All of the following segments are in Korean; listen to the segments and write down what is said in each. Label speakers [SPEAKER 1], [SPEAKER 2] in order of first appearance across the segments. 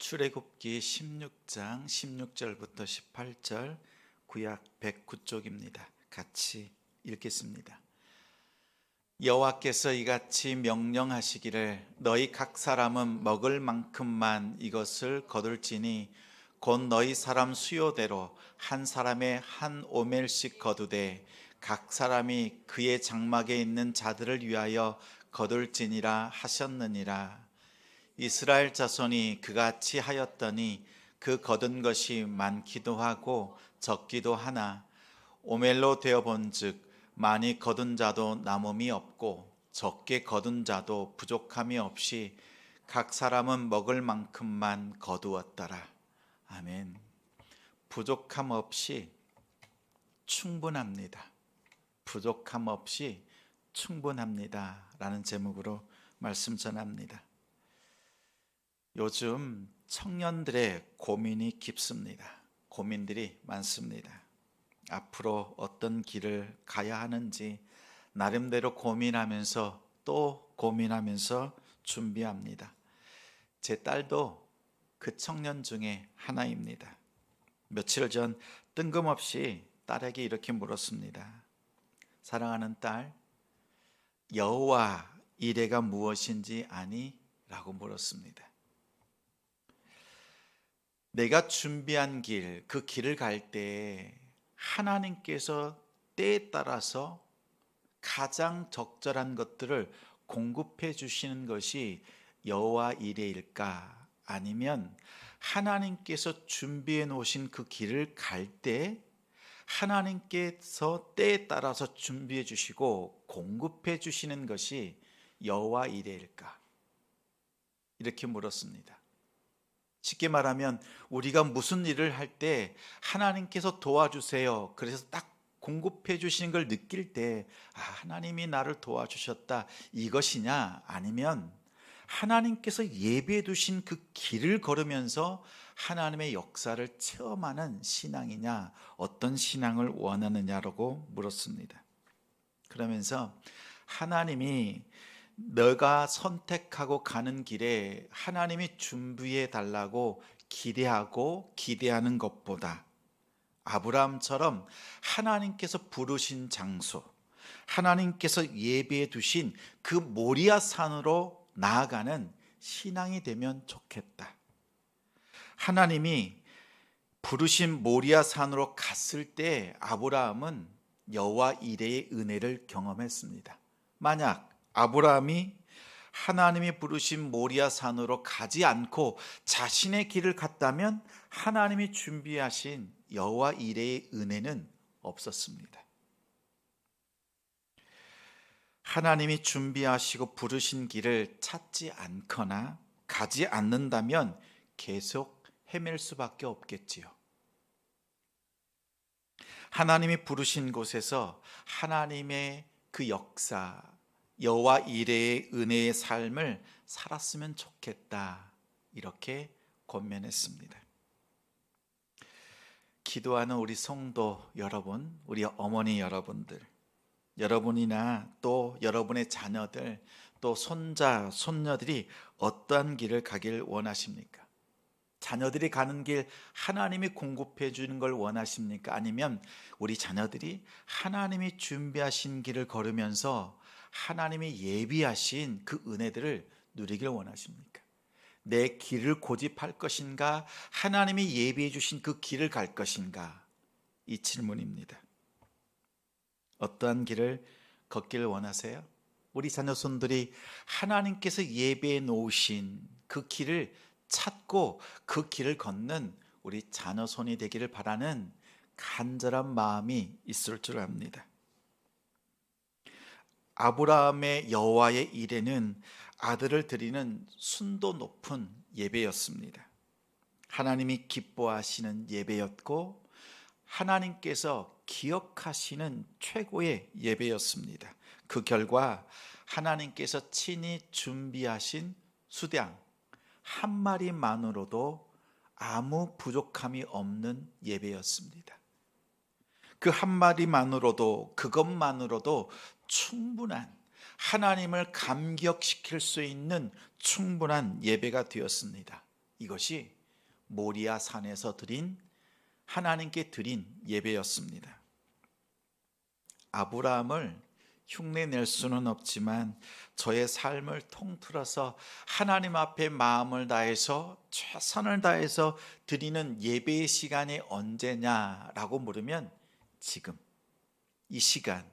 [SPEAKER 1] 출애굽기 16장 16절부터 18절 구약 109쪽입니다. 같이 읽겠습니다. 여호와께서 이같이 명령하시기를 너희 각 사람은 먹을 만큼만 이것을 거둘지니 곧 너희 사람 수요대로 한 사람의 한 오멜씩 거두되 각 사람이 그의 장막에 있는 자들을 위하여 거둘지니라 하셨느니라. 이스라엘 자손이 그같이 하였더니 그 거둔 것이 많기도 하고 적기도 하나 오멜로 되어 본즉 많이 거둔 자도 남음이 없고 적게 거둔 자도 부족함이 없이 각 사람은 먹을 만큼만 거두었더라. 아멘. 부족함 없이 충분합니다. 부족함 없이 충분합니다 라는 제목으로 말씀 전합니다. 요즘 청년들의 고민이 깊습니다. 고민들이 많습니다. 앞으로 어떤 길을 가야 하는지 나름대로 고민하면서 또 고민하면서 준비합니다. 제 딸도 그 청년 중에 하나입니다. 며칠 전 뜬금없이 딸에게 이렇게 물었습니다. 사랑하는 딸, 여호와 이레가 무엇인지 아니? 라고 물었습니다. 내가 준비한 길, 그 길을 갈 때 하나님께서 때에 따라서 가장 적절한 것들을 공급해 주시는 것이 여호와 이레일까? 아니면 하나님께서 준비해 놓으신 그 길을 갈 때 하나님께서 때에 따라서 준비해 주시고 공급해 주시는 것이 여호와 이레일까? 이렇게 물었습니다. 쉽게 말하면 우리가 무슨 일을 할 때 하나님께서 도와주세요. 그래서 딱 공급해 주시는 걸 느낄 때 하나님이 나를 도와주셨다 이것이냐, 아니면 하나님께서 예비해 두신 그 길을 걸으면서 하나님의 역사를 체험하는 신앙이냐, 어떤 신앙을 원하느냐라고 물었습니다. 그러면서 하나님이 너가 선택하고 가는 길에 하나님이 준비해 달라고 기대하고 기대하는 것보다 아브라함처럼 하나님께서 부르신 장소, 하나님께서 예비해 두신 그 모리아 산으로 나아가는 신앙이 되면 좋겠다. 하나님이 부르신 모리아 산으로 갔을 때 아브라함은 여호와 이레의 은혜를 경험했습니다. 만약 아브라함이 하나님이 부르신 모리아 산으로 가지 않고 자신의 길을 갔다면 하나님이 준비하신 여호와 이레의 은혜는 없었습니다. 하나님이 준비하시고 부르신 길을 찾지 않거나 가지 않는다면 계속 헤맬 수밖에 없겠지요. 하나님이 부르신 곳에서 하나님의 그 역사, 여호와 이레의 은혜의 삶을 살았으면 좋겠다, 이렇게 권면했습니다. 기도하는 우리 성도 여러분, 우리 어머니 여러분들, 여러분이나 또 여러분의 자녀들, 또 손자, 손녀들이 어떠한 길을 가길 원하십니까? 자녀들이 가는 길 하나님이 공급해 주는 걸 원하십니까? 아니면 우리 자녀들이 하나님이 준비하신 길을 걸으면서 하나님이 예비하신 그 은혜들을 누리길 원하십니까? 내 길을 고집할 것인가? 하나님이 예비해 주신 그 길을 갈 것인가? 이 질문입니다. 어떠한 길을 걷기를 원하세요? 우리 자녀손들이 하나님께서 예비해 놓으신 그 길을 찾고 그 길을 걷는 우리 자녀손이 되기를 바라는 간절한 마음이 있을 줄 압니다. 아브라함의 여호와의 이레는 아들을 드리는 순도 높은 예배였습니다. 하나님이 기뻐하시는 예배였고 하나님께서 기억하시는 최고의 예배였습니다. 그 결과 하나님께서 친히 준비하신 수량 한 마리만으로도 아무 부족함이 없는 예배였습니다. 그 한 마리만으로도, 그것만으로도 충분한, 하나님을 감격시킬 수 있는 충분한 예배가 되었습니다. 이것이 모리아 산에서 하나님께 드린 예배였습니다. 아브라함을 흉내낼 수는 없지만 저의 삶을 통틀어서 하나님 앞에 마음을 다해서 최선을 다해서 드리는 예배의 시간이 언제냐라고 물으면 지금 이 시간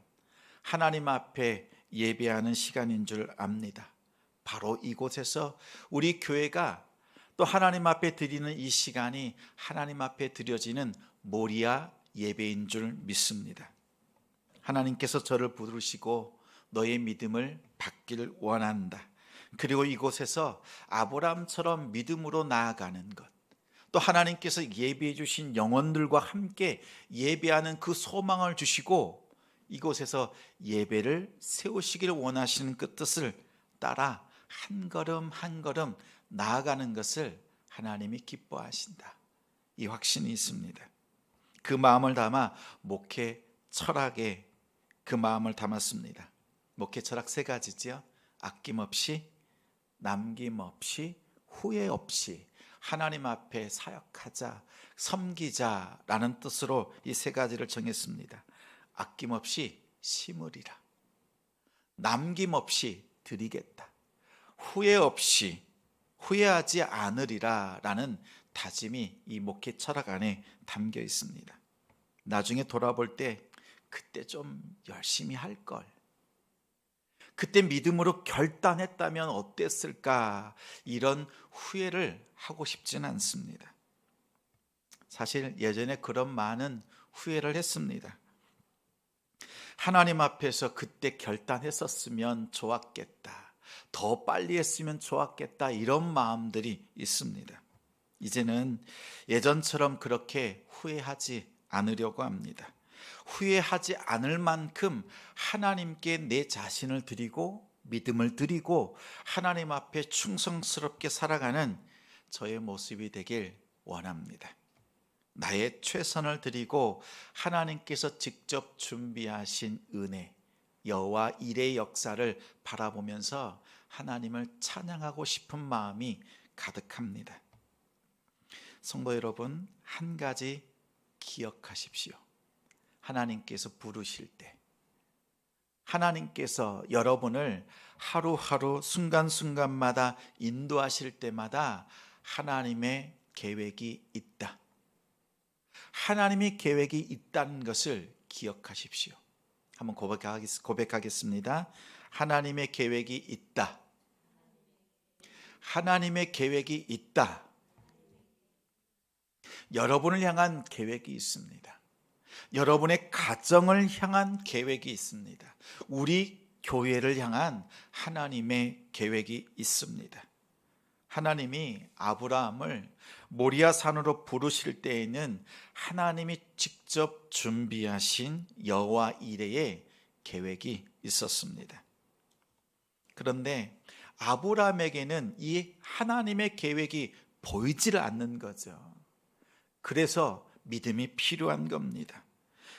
[SPEAKER 1] 하나님 앞에 예배하는 시간인 줄 압니다. 바로 이곳에서 우리 교회가 또 하나님 앞에 드리는 이 시간이 하나님 앞에 드려지는 모리아 예배인 줄 믿습니다. 하나님께서 저를 부르시고 너의 믿음을 받기를 원한다. 그리고 이곳에서 아브라함처럼 믿음으로 나아가는 것, 또 하나님께서 예비해 주신 영혼들과 함께 예배하는 그 소망을 주시고 이곳에서 예배를 세우시기를 원하시는 그 뜻을 따라 한 걸음 한 걸음 나아가는 것을 하나님이 기뻐하신다. 이 확신이 있습니다. 그 마음을 담아 목회 철학에 그 마음을 담았습니다. 목회 철학 3가지죠. 아낌없이, 남김없이, 후회 없이 하나님 앞에 사역하자, 섬기자라는 뜻으로 이 3가지를 정했습니다. 아낌없이 심으리라, 남김없이 드리겠다, 후회 없이 후회하지 않으리라 라는 다짐이 이 목회 철학 안에 담겨 있습니다. 나중에 돌아볼 때 그때 좀 열심히 할 걸, 그때 믿음으로 결단했다면 어땠을까, 이런 후회를 하고 싶지는 않습니다. 사실 예전에 그런 많은 후회를 했습니다. 하나님 앞에서 그때 결단했었으면 좋았겠다, 더 빨리 했으면 좋았겠다, 이런 마음들이 있습니다. 이제는 예전처럼 그렇게 후회하지 않으려고 합니다. 후회하지 않을 만큼 하나님께 내 자신을 드리고 믿음을 드리고 하나님 앞에 충성스럽게 살아가는 저의 모습이 되길 원합니다. 나의 최선을 드리고 하나님께서 직접 준비하신 은혜, 여호와 일의 역사를 바라보면서 하나님을 찬양하고 싶은 마음이 가득합니다. 성도 여러분, 한 가지 기억하십시오. 하나님께서 부르실 때, 하나님께서 여러분을 하루하루 순간순간마다 인도하실 때마다 하나님의 계획이 있다. 하나님의 계획이 있다는 것을 기억하십시오. 한번 고백하겠습니다. 하나님의 계획이 있다. 하나님의 계획이 있다. 여러분을 향한 계획이 있습니다. 여러분의 가정을 향한 계획이 있습니다. 우리 교회를 향한 하나님의 계획이 있습니다. 하나님이 아브라함을 모리아 산으로 부르실 때에는 하나님이 직접 준비하신 여호와 이레의 계획이 있었습니다. 그런데 아브라함에게는 이 하나님의 계획이 보이질 않는 거죠. 그래서 믿음이 필요한 겁니다.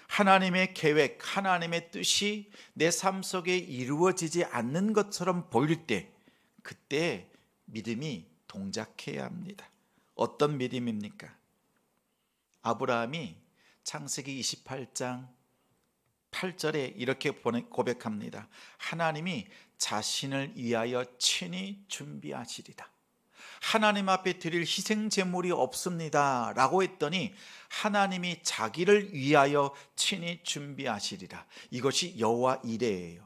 [SPEAKER 1] 하나님의 계획, 하나님의 뜻이 내 삶 속에 이루어지지 않는 것처럼 보일 때, 그때 믿음이 동작해야 합니다. 어떤 믿음입니까? 아브라함이 창세기 28장 8절에 이렇게 고백합니다. 하나님이 자신을 위하여 친히 준비하시리라. 하나님 앞에 드릴 희생 제물이 없습니다 라고 했더니 하나님이 자기를 위하여 친히 준비하시리라. 이것이 여호와 이레예요.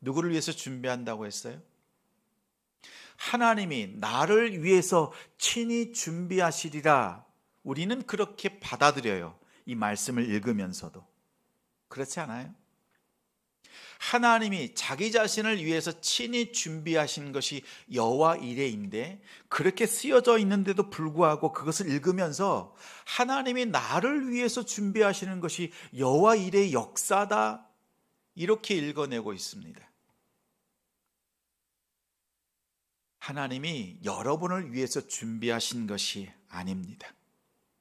[SPEAKER 1] 누구를 위해서 준비한다고 했어요? 하나님이 나를 위해서 친히 준비하시리라. 우리는 그렇게 받아들여요. 이 말씀을 읽으면서도. 그렇지 않아요? 하나님이 자기 자신을 위해서 친히 준비하신 것이 여호와 이레인데, 그렇게 쓰여져 있는데도 불구하고 그것을 읽으면서 하나님이 나를 위해서 준비하시는 것이 여호와 이레의 역사다, 이렇게 읽어내고 있습니다. 하나님이 여러분을 위해서 준비하신 것이 아닙니다.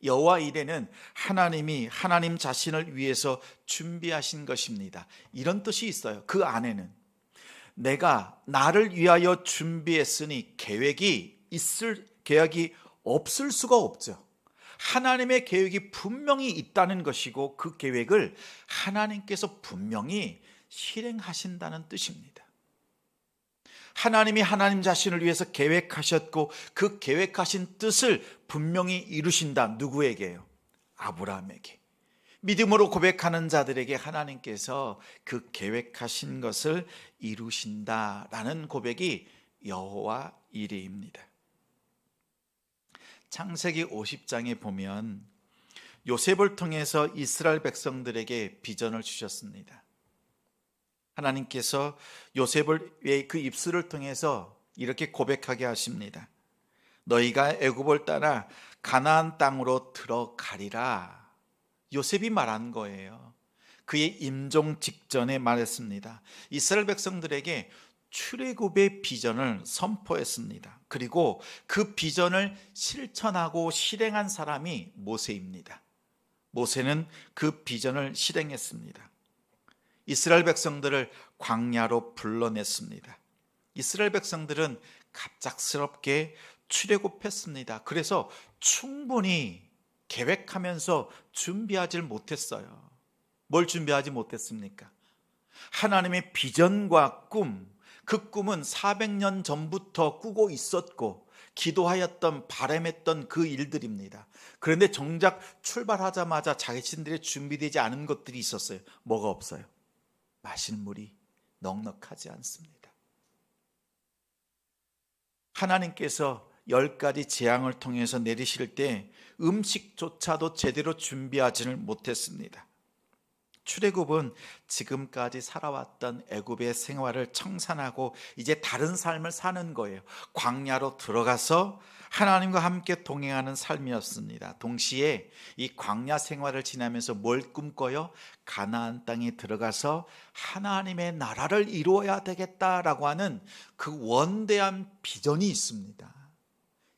[SPEAKER 1] 여호와 이레는 하나님이 하나님 자신을 위해서 준비하신 것입니다. 이런 뜻이 있어요. 그 안에는 내가 나를 위하여 준비했으니 계획이 없을 수가 없죠. 하나님의 계획이 분명히 있다는 것이고 그 계획을 하나님께서 분명히 실행하신다는 뜻입니다. 하나님이 하나님 자신을 위해서 계획하셨고 그 계획하신 뜻을 분명히 이루신다. 누구에게요? 아브라함에게. 믿음으로 고백하는 자들에게 하나님께서 그 계획하신 것을 이루신다라는 고백이 여호와 이레입니다. 창세기 50장에 보면 요셉을 통해서 이스라엘 백성들에게 비전을 주셨습니다. 하나님께서 요셉의 그 입술을 통해서 이렇게 고백하게 하십니다. 너희가 애굽을 따라 가나안 땅으로 들어가리라. 요셉이 말한 거예요. 그의 임종 직전에 말했습니다. 이스라엘 백성들에게 출애굽의 비전을 선포했습니다. 그리고 그 비전을 실천하고 실행한 사람이 모세입니다. 모세는 그 비전을 실행했습니다. 이스라엘 백성들을 광야로 불러냈습니다. 이스라엘 백성들은 갑작스럽게 출애굽했습니다. 그래서 충분히 계획하면서 준비하지 못했어요. 뭘 준비하지 못했습니까? 하나님의 비전과 꿈, 그 꿈은 400년 전부터 꾸고 있었고 기도하였던 바람했던 그 일들입니다. 그런데 정작 출발하자마자 자신들의 준비되지 않은 것들이 있었어요. 뭐가 없어요? 마실 물이 넉넉하지 않습니다. 하나님께서 10가지 재앙을 통해서 내리실 때 음식조차도 제대로 준비하지를 못했습니다. 출애굽은 지금까지 살아왔던 애굽의 생활을 청산하고 이제 다른 삶을 사는 거예요. 광야로 들어가서 하나님과 함께 동행하는 삶이었습니다. 동시에 이 광야 생활을 지나면서 뭘 꿈꿔요? 가나안 땅에 들어가서 하나님의 나라를 이루어야 되겠다라고 하는 그 원대한 비전이 있습니다.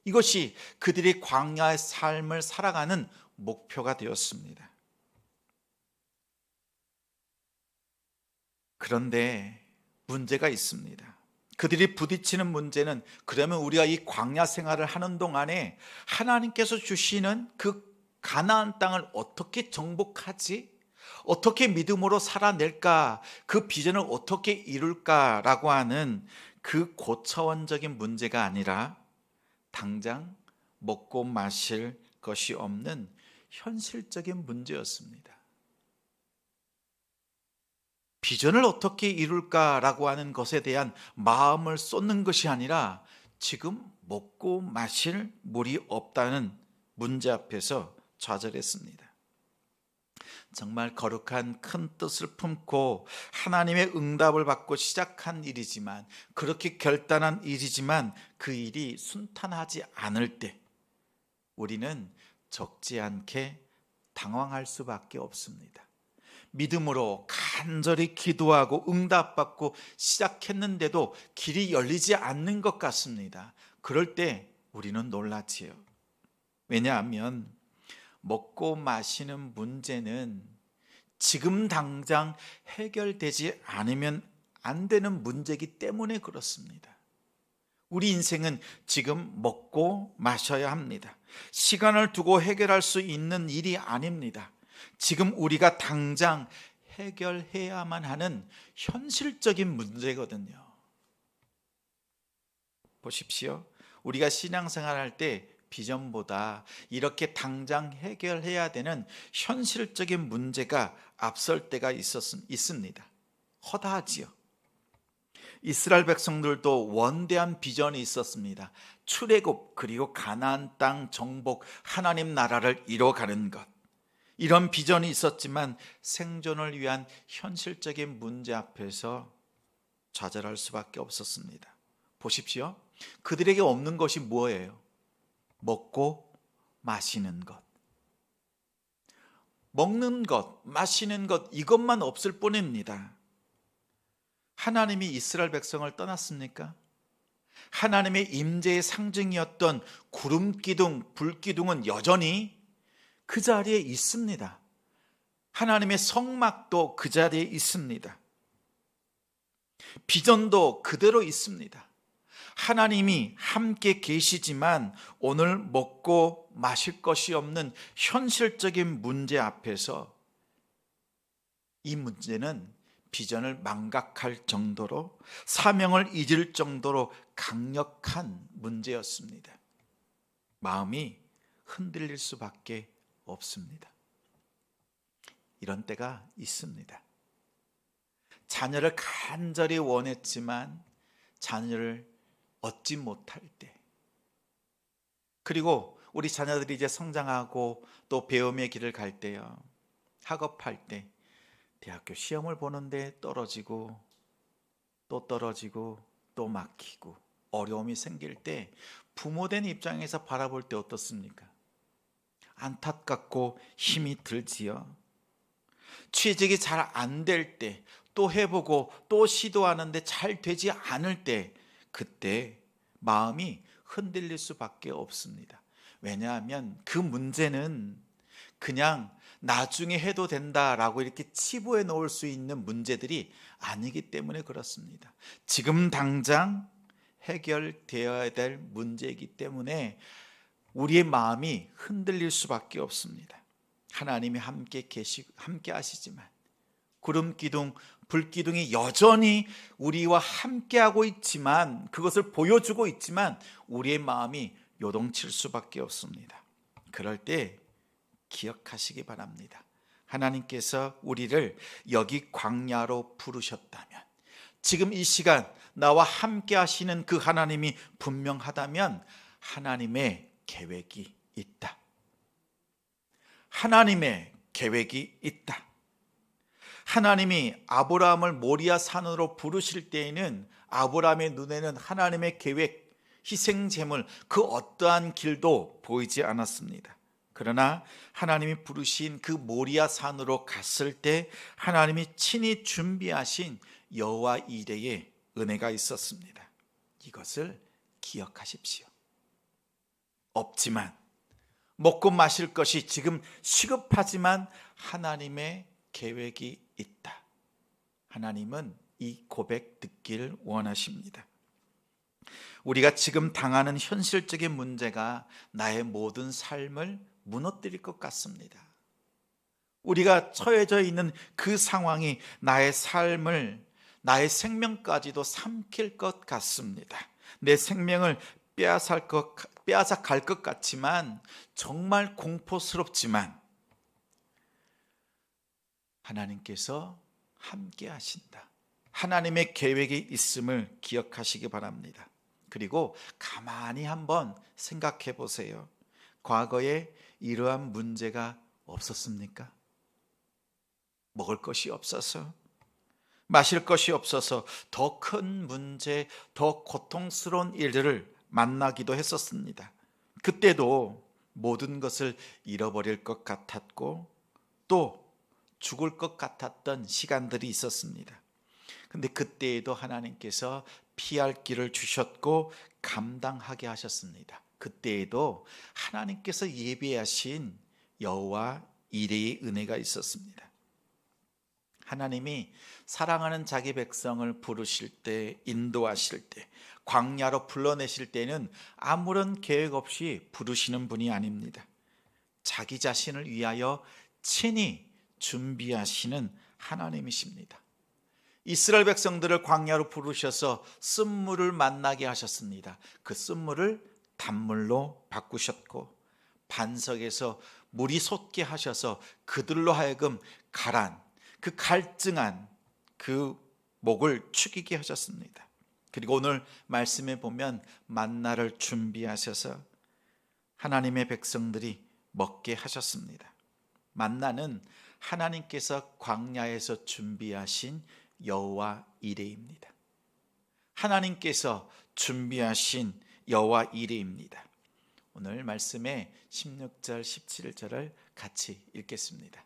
[SPEAKER 1] 이것이 그들이 광야의 삶을 살아가는 목표가 되었습니다. 그런데 문제가 있습니다. 그들이 부딪히는 문제는 그러면 우리가 이 광야 생활을 하는 동안에 하나님께서 주시는 그 가나안 땅을 어떻게 정복하지? 어떻게 믿음으로 살아낼까? 그 비전을 어떻게 이룰까라고 하는 그 고차원적인 문제가 아니라 당장 먹고 마실 것이 없는 현실적인 문제였습니다. 비전을 어떻게 이룰까라고 하는 것에 대한 마음을 쏟는 것이 아니라 지금 먹고 마실 물이 없다는 문제 앞에서 좌절했습니다. 정말 거룩한 큰 뜻을 품고 하나님의 응답을 받고 시작한 일이지만, 그렇게 결단한 일이지만 그 일이 순탄하지 않을 때 우리는 적지 않게 당황할 수밖에 없습니다. 믿음으로 간절히 기도하고 응답받고 시작했는데도 길이 열리지 않는 것 같습니다. 그럴 때 우리는 놀라지요. 왜냐하면 먹고 마시는 문제는 지금 당장 해결되지 않으면 안 되는 문제이기 때문에 그렇습니다. 우리 인생은 지금 먹고 마셔야 합니다. 시간을 두고 해결할 수 있는 일이 아닙니다. 지금 우리가 당장 해결해야만 하는 현실적인 문제거든요. 보십시오. 우리가 신앙생활할 때 비전보다 이렇게 당장 해결해야 되는 현실적인 문제가 앞설 때가 있습니다. 허다하지요. 이스라엘 백성들도 원대한 비전이 있었습니다. 출애굽, 그리고 가나안 땅 정복, 하나님 나라를 이뤄가는 것. 이런 비전이 있었지만 생존을 위한 현실적인 문제 앞에서 좌절할 수밖에 없었습니다. 보십시오. 그들에게 없는 것이 뭐예요? 먹고 마시는 것. 먹는 것, 마시는 것, 이것만 없을 뿐입니다. 하나님이 이스라엘 백성을 떠났습니까? 하나님의 임재의 상징이었던 구름 기둥, 불 기둥은 여전히 그 자리에 있습니다. 하나님의 성막도 그 자리에 있습니다. 비전도 그대로 있습니다. 하나님이 함께 계시지만 오늘 먹고 마실 것이 없는 현실적인 문제 앞에서 이 문제는 비전을 망각할 정도로, 사명을 잊을 정도로 강력한 문제였습니다. 마음이 흔들릴 수밖에 없습니다. 이런 때가 있습니다. 자녀를 간절히 원했지만 자녀를 얻지 못할 때, 그리고 우리 자녀들이 이제 성장하고 또 배움의 길을 갈 때요, 학업할 때 대학교 시험을 보는데 떨어지고 또 떨어지고 또 막히고 어려움이 생길 때 부모된 입장에서 바라볼 때 어떻습니까? 안타깝고 힘이 들지요. 취직이 잘 안 될 때, 또 해보고 또 시도하는데 잘 되지 않을 때, 그때 마음이 흔들릴 수밖에 없습니다. 왜냐하면 그 문제는 그냥 나중에 해도 된다라고 이렇게 치부해 놓을 수 있는 문제들이 아니기 때문에 그렇습니다. 지금 당장 해결되어야 될 문제이기 때문에 우리의 마음이 흔들릴 수밖에 없습니다. 하나님이 함께 하시지만, 구름 기둥, 불 기둥이 여전히 우리와 함께하고 있지만, 그것을 보여주고 있지만 우리의 마음이 요동칠 수밖에 없습니다. 그럴 때 기억하시기 바랍니다. 하나님께서 우리를 여기 광야로 부르셨다면, 지금 이 시간 나와 함께 하시는 그 하나님이 분명하다면 하나님의 계획이 있다. 하나님의 계획이 있다. 하나님이 아브라함을 모리아 산으로 부르실 때에는 아브라함의 눈에는 하나님의 계획, 희생 제물, 그 어떠한 길도 보이지 않았습니다. 그러나 하나님이 부르신 그 모리아 산으로 갔을 때 하나님이 친히 준비하신 여호와 이레의 은혜가 있었습니다. 이것을 기억하십시오. 없지만, 먹고 마실 것이 지금 시급하지만 하나님의 계획이 있다. 하나님은 이 고백 듣길 원하십니다. 우리가 지금 당하는 현실적인 문제가 나의 모든 삶을 무너뜨릴 것 같습니다. 우리가 처해져 있는 그 상황이 나의 삶을, 나의 생명까지도 삼킬 것 같습니다. 내 생명을 빼앗아 갈 것 같지만, 정말 공포스럽지만 하나님께서 함께 하신다. 하나님의 계획이 있음을 기억하시기 바랍니다. 그리고 가만히 한번 생각해 보세요. 과거에 이러한 문제가 없었습니까? 먹을 것이 없어서, 마실 것이 없어서 더 큰 문제, 더 고통스러운 일들을 만나기도 했었습니다. 그때도 모든 것을 잃어버릴 것 같았고 또 죽을 것 같았던 시간들이 있었습니다. 근데 그때에도 하나님께서 피할 길을 주셨고 감당하게 하셨습니다. 그때에도 하나님께서 예비하신 여호와 이레의 은혜가 있었습니다. 하나님이 사랑하는 자기 백성을 부르실 때, 인도하실 때, 광야로 불러내실 때는 아무런 계획 없이 부르시는 분이 아닙니다. 자기 자신을 위하여 친히 준비하시는 하나님이십니다. 이스라엘 백성들을 광야로 부르셔서 쓴물을 만나게 하셨습니다. 그 쓴물을 단물로 바꾸셨고, 반석에서 물이 솟게 하셔서 그들로 하여금 가란, 그 갈증한 그 목을 축이게 하셨습니다. 그리고 오늘 말씀에 보면 만나를 준비하셔서 하나님의 백성들이 먹게 하셨습니다. 만나는 하나님께서 광야에서 준비하신 여호와 이레입니다. 하나님께서 준비하신 여호와 이레입니다. 오늘 말씀에 16절 17절을 같이 읽겠습니다.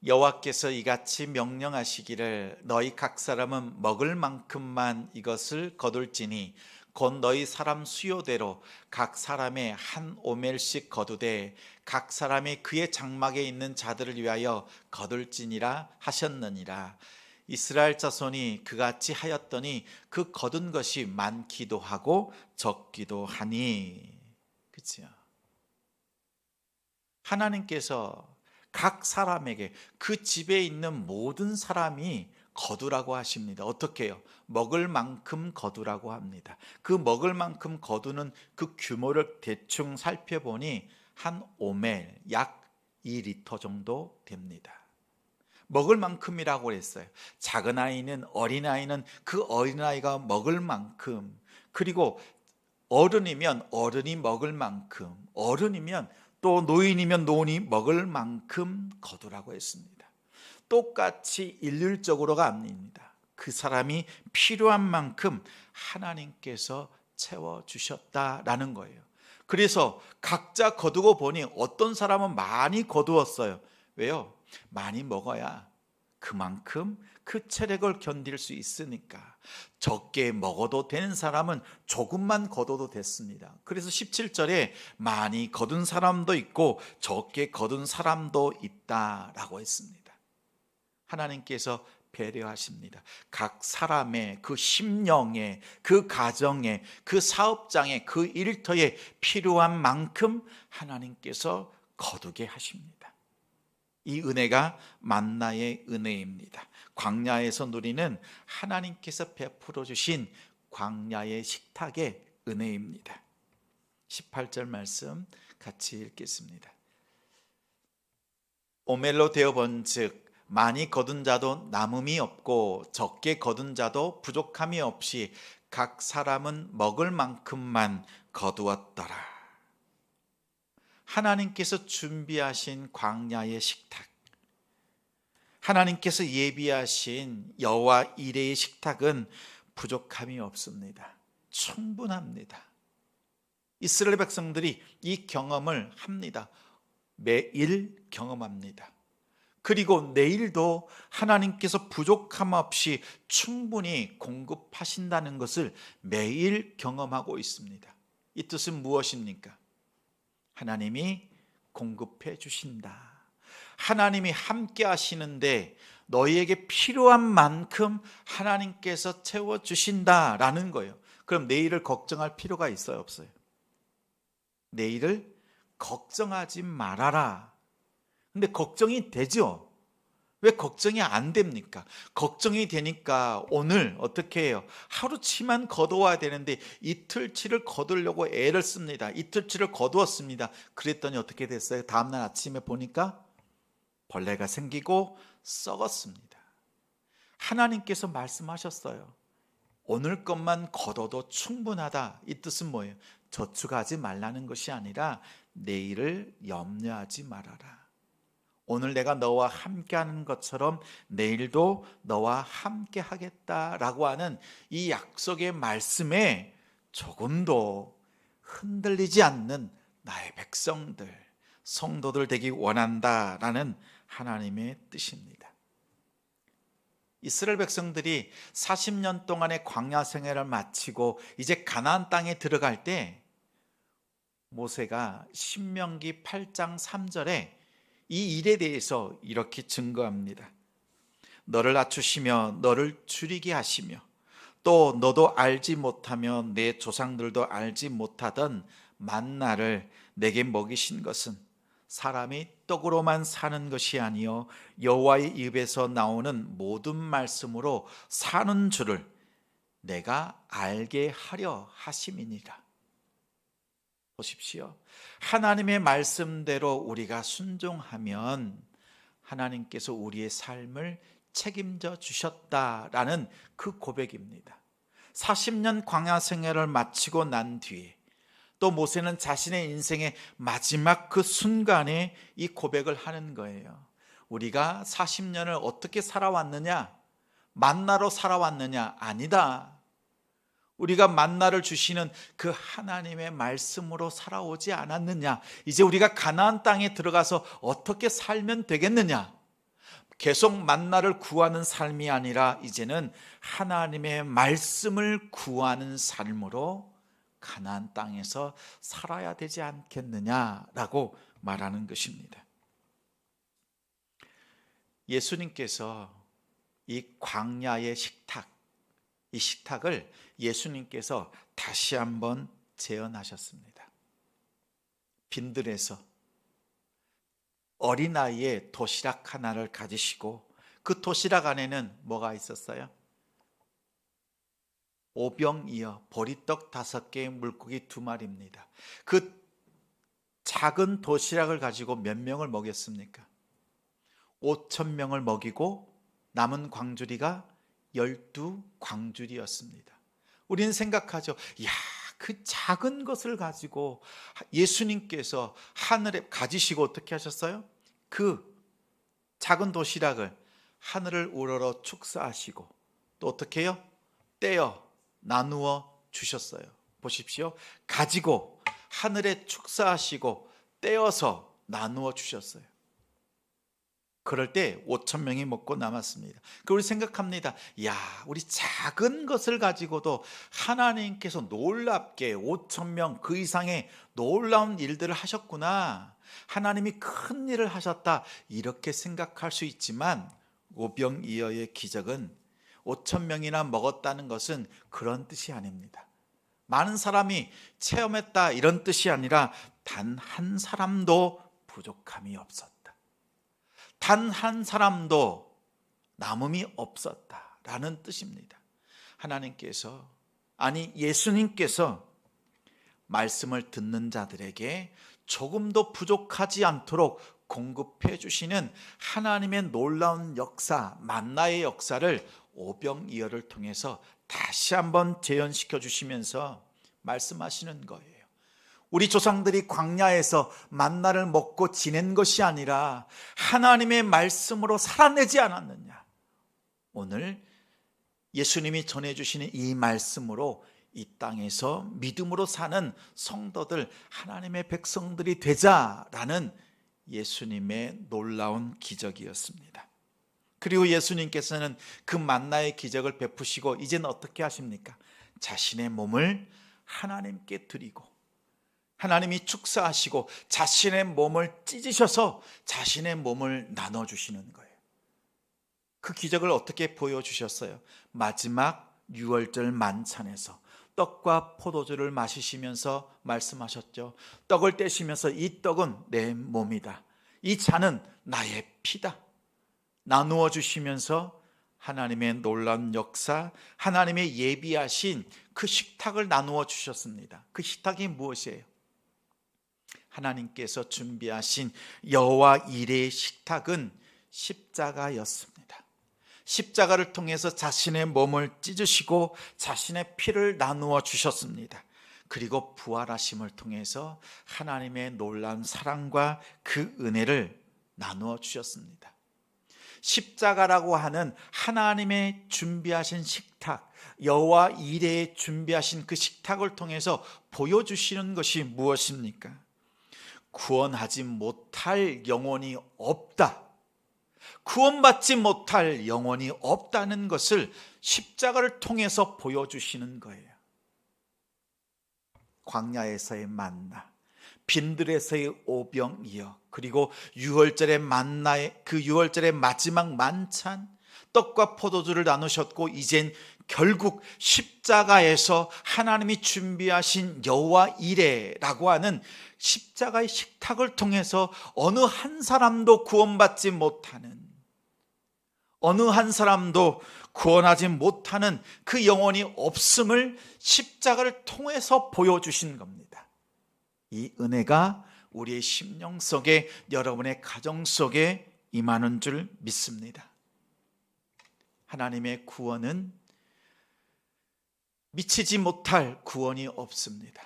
[SPEAKER 1] 여호와께서 이같이 명령하시기를 너희 각 사람은 먹을 만큼만 이것을 거둘지니 곧 너희 사람 수요대로 각 사람의 한 오멜씩 거두되 각 사람이 그의 장막에 있는 자들을 위하여 거둘지니라 하셨느니라. 이스라엘 자손이 그같이 하였더니 그 거둔 것이 많기도 하고 적기도 하니. 그렇죠? 하나님께서 각 사람에게 그 집에 있는 모든 사람이 거두라고 하십니다. 어떻게 해요? 먹을 만큼 거두라고 합니다. 그 먹을 만큼 거두는 그 규모를 대충 살펴보니 한 오멜, 약 2리터 정도 됩니다. 먹을 만큼이라고 했어요. 작은 아이는, 어린아이는 그 어린아이가 먹을 만큼, 그리고 어른이면 어른이 먹을 만큼, 어른이면 또 노인이면 노인이 먹을 만큼 거두라고 했습니다. 똑같이 일률적으로가 아닙니다. 그 사람이 필요한 만큼 하나님께서 채워주셨다라는 거예요. 그래서 각자 거두고 보니 어떤 사람은 많이 거두었어요. 왜요? 많이 먹어야 그만큼 그 체력을 견딜 수 있으니까. 적게 먹어도 되는 사람은 조금만 거둬도 됐습니다. 그래서 17절에 많이 거둔 사람도 있고 적게 거둔 사람도 있다라고 했습니다. 하나님께서 배려하십니다. 각 사람의 그 심령에, 그 가정에, 그 사업장에, 그 일터에 필요한 만큼 하나님께서 거두게 하십니다. 이 은혜가 만나의 은혜입니다. 광야에서 누리는 하나님께서 베풀어 주신 광야의 식탁의 은혜입니다. 18절 말씀 같이 읽겠습니다. 오멜로 되어본즉 많이 거둔 자도 남음이 없고 적게 거둔 자도 부족함이 없이 각 사람은 먹을 만큼만 거두었더라. 하나님께서 준비하신 광야의 식탁, 하나님께서 예비하신 여호와 이레의 식탁은 부족함이 없습니다. 충분합니다. 이스라엘 백성들이 이 경험을 합니다. 매일 경험합니다. 그리고 내일도 하나님께서 부족함 없이 충분히 공급하신다는 것을 매일 경험하고 있습니다. 이 뜻은 무엇입니까? 하나님이 공급해 주신다. 하나님이 함께 하시는데 너희에게 필요한 만큼 하나님께서 채워주신다라는 거예요. 그럼 내일을 걱정할 필요가 있어요, 없어요? 내일을 걱정하지 말아라. 근데 걱정이 되죠? 왜 걱정이 안 됩니까? 걱정이 되니까 오늘 어떻게 해요? 하루치만 거두어야 되는데 이틀치를 거두려고 애를 씁니다. 이틀치를 거두었습니다. 그랬더니 어떻게 됐어요? 다음날 아침에 보니까 벌레가 생기고 썩었습니다. 하나님께서 말씀하셨어요. 오늘 것만 거둬도 충분하다. 이 뜻은 뭐예요? 저축하지 말라는 것이 아니라 내일을 염려하지 말아라. 오늘 내가 너와 함께하는 것처럼 내일도 너와 함께 하겠다라고 하는 이 약속의 말씀에 조금도 흔들리지 않는 나의 백성들, 성도들 되기 원한다라는 하나님의 뜻입니다. 이스라엘 백성들이 40년 동안의 광야 생활을 마치고 이제 가나안 땅에 들어갈 때 모세가 신명기 8장 3절에 이 일에 대해서 이렇게 증거합니다. 너를 낮추시며 너를 줄이게 하시며 또 너도 알지 못하며 내 조상들도 알지 못하던 만나를 내게 먹이신 것은 사람이 떡으로만 사는 것이 아니요 여호와의 입에서 나오는 모든 말씀으로 사는 줄을 내가 알게 하려 하심이니라. 보십시오. 하나님의 말씀대로 우리가 순종하면 하나님께서 우리의 삶을 책임져 주셨다라는 그 고백입니다. 40년 광야 생활을 마치고 난 뒤에 또 모세는 자신의 인생의 마지막 그 순간에 이 고백을 하는 거예요. 우리가 40년을 어떻게 살아왔느냐? 만나로 살아왔느냐? 아니다. 우리가 만나를 주시는 그 하나님의 말씀으로 살아오지 않았느냐? 이제 우리가 가나안 땅에 들어가서 어떻게 살면 되겠느냐? 계속 만나를 구하는 삶이 아니라 이제는 하나님의 말씀을 구하는 삶으로 가나안 땅에서 살아야 되지 않겠느냐라고 말하는 것입니다. 예수님께서 이 광야의 식탁, 이 식탁을 예수님께서 다시 한번 재현하셨습니다. 빈들에서 어린아이의 도시락 하나를 가지시고 그 도시락 안에는 뭐가 있었어요? 오병이어 보리떡 5개의 물고기 2마리입니다. 그 작은 도시락을 가지고 몇 명을 먹였습니까? 5,000명을 먹이고 남은 광주리가 12광주리였습니다. 우리는 생각하죠. 야, 그 작은 것을 가지고 예수님께서 하늘에 가지시고 어떻게 하셨어요? 그 작은 도시락을 하늘을 우러러 축사하시고 또 어떻게 해요? 떼어 나누어 주셨어요. 보십시오. 가지고 하늘에 축사하시고 떼어서 나누어 주셨어요. 그럴 때 5,000명이 먹고 남았습니다. 그 우리 생각합니다. 야, 우리 작은 것을 가지고도 하나님께서 놀랍게 5,000명 그 이상의 놀라운 일들을 하셨구나. 하나님이 큰 일을 하셨다. 이렇게 생각할 수 있지만 오병이어의 기적은 5,000명이나 먹었다는 것은 그런 뜻이 아닙니다. 많은 사람이 체험했다 이런 뜻이 아니라 단 한 사람도 부족함이 없었다. 단 한 사람도 남음이 없었다라는 뜻입니다. 하나님께서, 아니 예수님께서 말씀을 듣는 자들에게 조금도 부족하지 않도록 공급해 주시는 하나님의 놀라운 역사, 만나의 역사를 오병이어를 통해서 다시 한번 재현시켜 주시면서 말씀하시는 거예요. 우리 조상들이 광야에서 만나를 먹고 지낸 것이 아니라 하나님의 말씀으로 살아내지 않았느냐. 오늘 예수님이 전해주시는 이 말씀으로 이 땅에서 믿음으로 사는 성도들, 하나님의 백성들이 되자라는 예수님의 놀라운 기적이었습니다. 그리고 예수님께서는 그 만나의 기적을 베푸시고 이제는 어떻게 하십니까? 자신의 몸을 하나님께 드리고 하나님이 축사하시고 자신의 몸을 찢으셔서 자신의 몸을 나눠주시는 거예요. 그 기적을 어떻게 보여주셨어요? 마지막 유월절 만찬에서 떡과 포도주를 마시시면서 말씀하셨죠. 떡을 떼시면서 이 떡은 내 몸이다. 이 잔은 나의 피다. 나누어 주시면서 하나님의 놀라운 역사, 하나님의 예비하신 그 식탁을 나누어 주셨습니다. 그 식탁이 무엇이에요? 하나님께서 준비하신 여호와 이레의 식탁은 십자가였습니다. 십자가를 통해서 자신의 몸을 찢으시고 자신의 피를 나누어 주셨습니다. 그리고 부활하심을 통해서 하나님의 놀라운 사랑과 그 은혜를 나누어 주셨습니다. 십자가라고 하는 하나님의 준비하신 식탁, 여호와 이레의 준비하신 그 식탁을 통해서 보여주시는 것이 무엇입니까? 구원하지 못할 영혼이 없다. 구원받지 못할 영혼이 없다는 것을 십자가를 통해서 보여주시는 거예요. 광야에서의 만나, 빈들에서의 오병이어, 그리고 유월절의 만나의 그 유월절의 마지막 만찬, 떡과 포도주를 나누셨고 이젠 결국 십자가에서 하나님이 준비하신 여호와 이레라고 하는 십자가의 식탁을 통해서 어느 한 사람도 구원받지 못하는, 어느 한 사람도 구원하지 못하는 그 영혼이 없음을 십자가를 통해서 보여주신 겁니다. 이 은혜가 우리의 심령 속에, 여러분의 가정 속에 임하는 줄 믿습니다. 하나님의 구원은 미치지 못할 구원이 없습니다.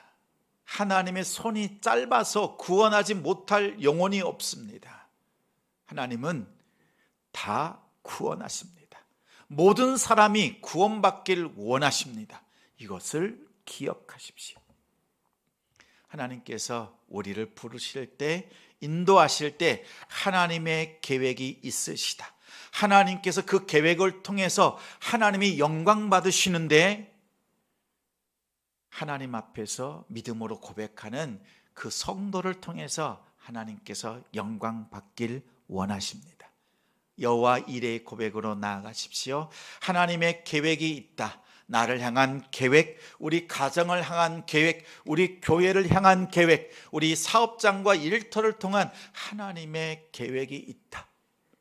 [SPEAKER 1] 하나님의 손이 짧아서 구원하지 못할 영혼이 없습니다. 하나님은 다 구원하십니다. 모든 사람이 구원받길 원하십니다. 이것을 기억하십시오. 하나님께서 우리를 부르실 때, 인도하실 때 하나님의 계획이 있으시다. 하나님께서 그 계획을 통해서 하나님이 영광 받으시는데, 하나님 앞에서 믿음으로 고백하는 그 성도를 통해서 하나님께서 영광 받길 원하십니다. 여호와 이레의 고백으로 나아가십시오. 하나님의 계획이 있다. 나를 향한 계획, 우리 가정을 향한 계획, 우리 교회를 향한 계획, 우리 사업장과 일터를 통한 하나님의 계획이 있다.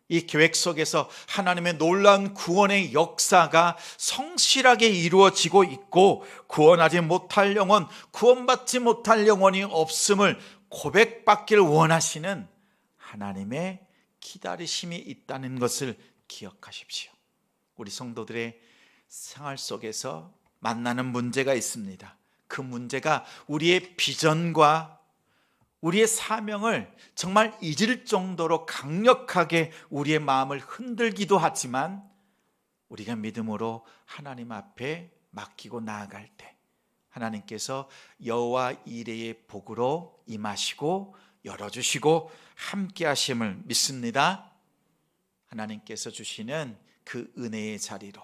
[SPEAKER 1] 이 계획 속에서 하나님의 놀라운 구원의 역사가 성실하게 이루어지고 있고, 구원하지 못할 영혼, 구원받지 못할 영혼이 없음을 고백받기를 원하시는 하나님의 기다리심이 있다는 것을 기억하십시오. 우리 성도들의 생활 속에서 만나는 문제가 있습니다. 그 문제가 우리의 비전과 우리의 사명을 정말 잊을 정도로 강력하게 우리의 마음을 흔들기도 하지만, 우리가 믿음으로 하나님 앞에 맡기고 나아갈 때 하나님께서 여호와 이레의 복으로 임하시고 열어주시고 함께 하심을 믿습니다. 하나님께서 주시는 그 은혜의 자리로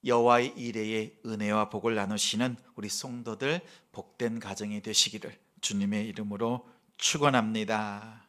[SPEAKER 1] 여호와의 이레의 은혜와 복을 나누시는 우리 성도들 복된 가정이 되시기를 주님의 이름으로 축원합니다.